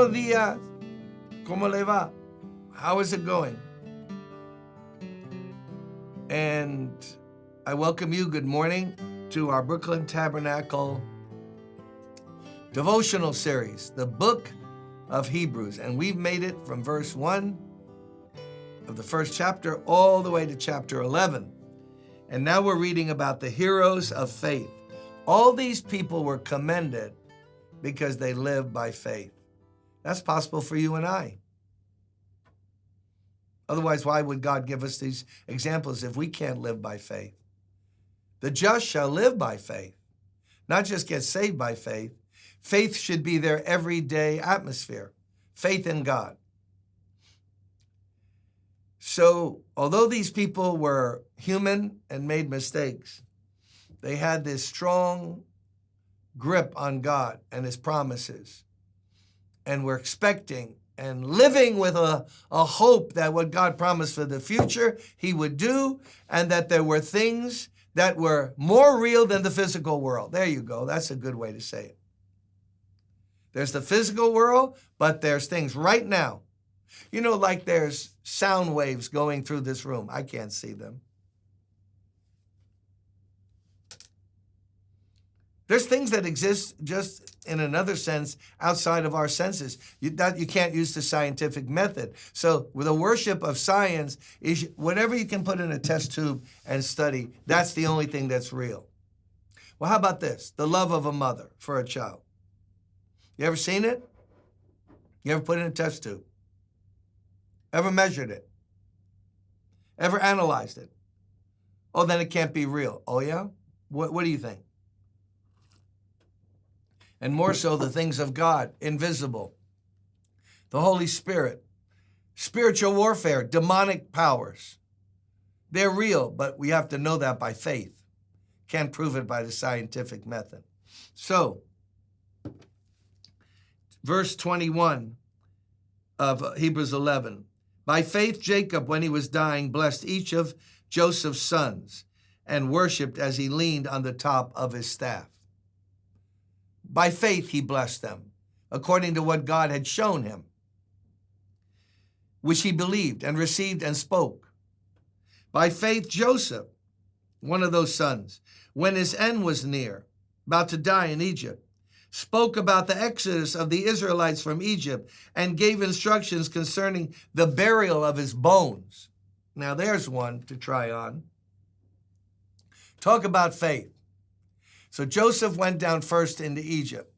Buenos días. ¿Cómo le va? How is it going? And I welcome you, good morning, to our Brooklyn Tabernacle devotional series, the book of Hebrews. And we've made it from verse 1 of the first chapter all the way to chapter 11. And now we're reading about the heroes of faith. All these people were commended because they lived by faith. That's possible for you and I. Otherwise, why would God give us these examples if we can't live by faith? The just shall live by faith, not just get saved by faith. Faith should be their everyday atmosphere, faith in God. So, although these people were human and made mistakes, they had this strong grip on God and His promises, and were expecting and living with a hope that what God promised for the future, He would do, and that there were things that were more real than the physical world. There you go. That's a good way to say it. There's the physical world, but there's things right now. You know, like there's sound waves going through this room. I can't see them. There's things that exist just in another sense outside of our senses. You can't use the scientific method. So with the worship of science is whatever you can put in a test tube and study, that's the only thing that's real. Well, how about this? The love of a mother for a child. You ever seen it? You ever put it in a test tube? Ever measured it? Ever analyzed it? Oh, then it can't be real. Oh, yeah? What do you think? And more so the things of God, invisible. The Holy Spirit, spiritual warfare, demonic powers. They're real, but we have to know that by faith. Can't prove it by the scientific method. So, verse 21 of Hebrews 11. By faith, Jacob, when he was dying, blessed each of Joseph's sons and worshiped as he leaned on the top of his staff. By faith, he blessed them, according to what God had shown him, which he believed and received and spoke. By faith, Joseph, one of those sons, when his end was near, about to die in Egypt, spoke about the exodus of the Israelites from Egypt and gave instructions concerning the burial of his bones. Now, there's one to try on. Talk about faith. So Joseph went down first into Egypt,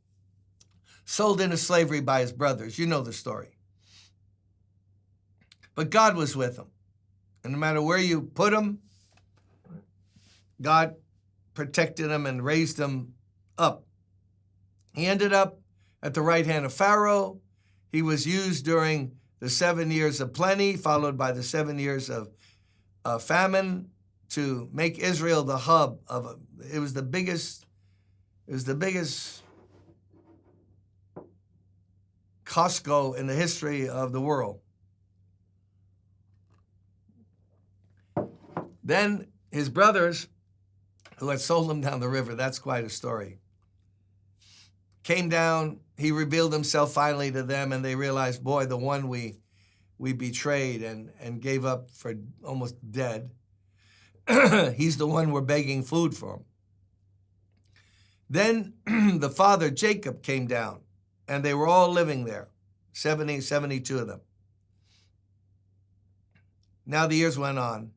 sold into slavery by his brothers. You know the story. But God was with him. And no matter where you put him, God protected him and raised him up. He ended up at the right hand of Pharaoh. He was used during the 7 years of plenty, followed by the 7 years of famine, to make Israel the hub of it was the biggest Costco in the history of the world. Then his brothers, who had sold him down the river, that's quite a story, came down. He revealed himself finally to them, and they realized, boy, the one we betrayed and gave up for almost dead, he's the one we're begging food from. Then the father, Jacob, came down, and they were all living there, 72 of them. Now the years went on.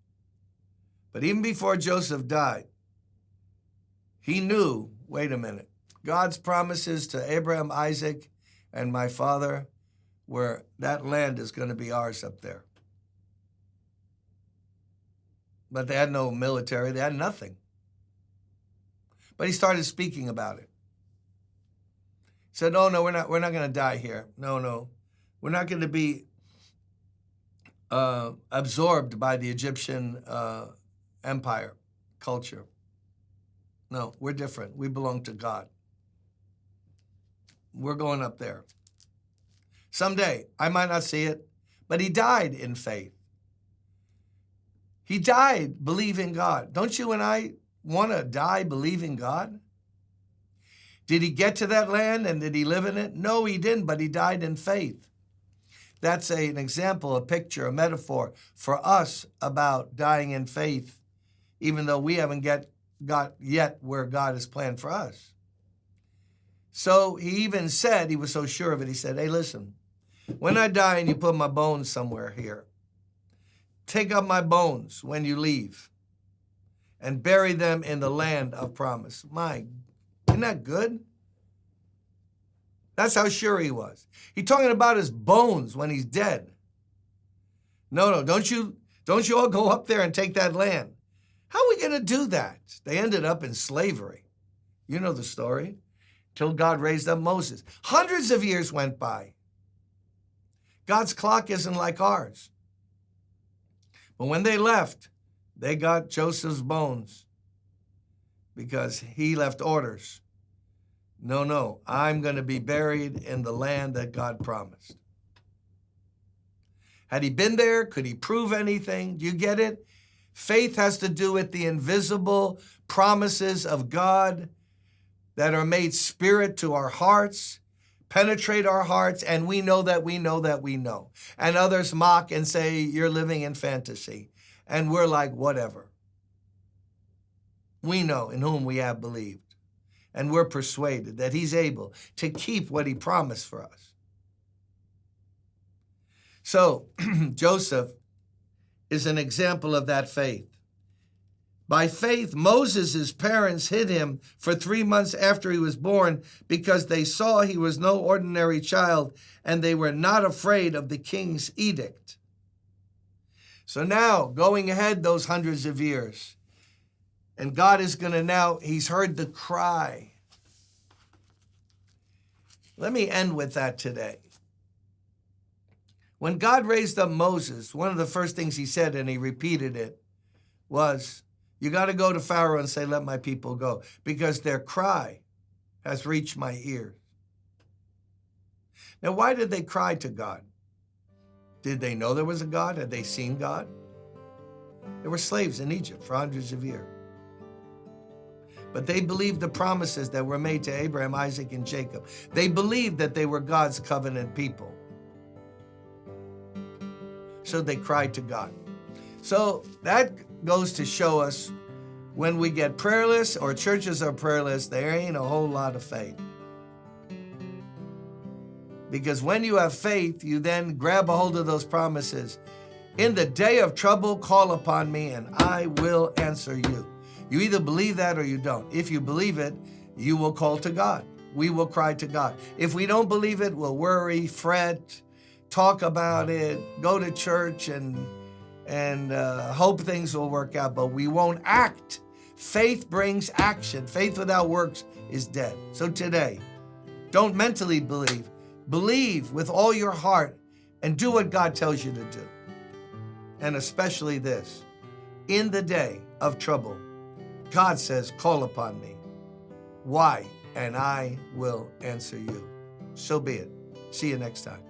But even before Joseph died, he knew, wait a minute, God's promises to Abraham, Isaac, and my father were that land is going to be ours up there. But they had no military, they had nothing. But he started speaking about it. He said, oh, no, we're not going to die here. No. We're not going to be absorbed by the Egyptian empire culture. No, we're different. We belong to God. We're going up there. Someday, I might not see it, but he died in faith. He died believing God. Don't you and I want to die believing God? Did he get to that land and did he live in it? No, he didn't, but he died in faith. That's an example, a picture, a metaphor for us about dying in faith, even though we haven't got yet where God has planned for us. So he even said, he was so sure of it, he said, hey, listen, when I die and you put my bones somewhere here, take up my bones when you leave and bury them in the land of promise. Isn't that good? That's how sure he was. He's talking about his bones when he's dead. No, don't you all go up there and take that land. How are we going to do that? They ended up in slavery. You know the story. Till God raised up Moses. Hundreds of years went by. God's clock isn't like ours. But when they left, they got Joseph's bones because he left orders. No, I'm going to be buried in the land that God promised. Had he been there? Could he prove anything? Do you get it? Faith has to do with the invisible promises of God that are made spirit to our hearts, penetrate our hearts, and we know that we know that we know. And others mock and say, you're living in fantasy. And we're like, whatever. We know in whom we have believed. And we're persuaded that he's able to keep what he promised for us. So Joseph is an example of that faith. By faith, Moses' parents hid him for 3 months after he was born because they saw he was no ordinary child and they were not afraid of the king's edict. So now, going ahead those hundreds of years, and God is going to he's heard the cry. Let me end with that today. When God raised up Moses, one of the first things he said, and he repeated it, was, you got to go to Pharaoh and say, let my people go, because their cry has reached my ears. Now, why did they cry to God? Did they know there was a God? Had they seen God? They were slaves in Egypt for hundreds of years. But they believed the promises that were made to Abraham, Isaac, and Jacob. They believed that they were God's covenant people. So they cried to God. So that goes to show us when we get prayerless or churches are prayerless, there ain't a whole lot of faith. Because when you have faith, you then grab a hold of those promises. In the day of trouble, call upon me and I will answer you. You either believe that or you don't. If you believe it, you will call to God. We will cry to God. If we don't believe it, we'll worry, fret, talk about it, go to church and hope things will work out, but we won't act. Faith brings action. Faith without works is dead. So today, don't mentally believe. Believe with all your heart and do what God tells you to do. And especially this, in the day of trouble, God says, call upon me. Why? And I will answer you. So be it. See you next time.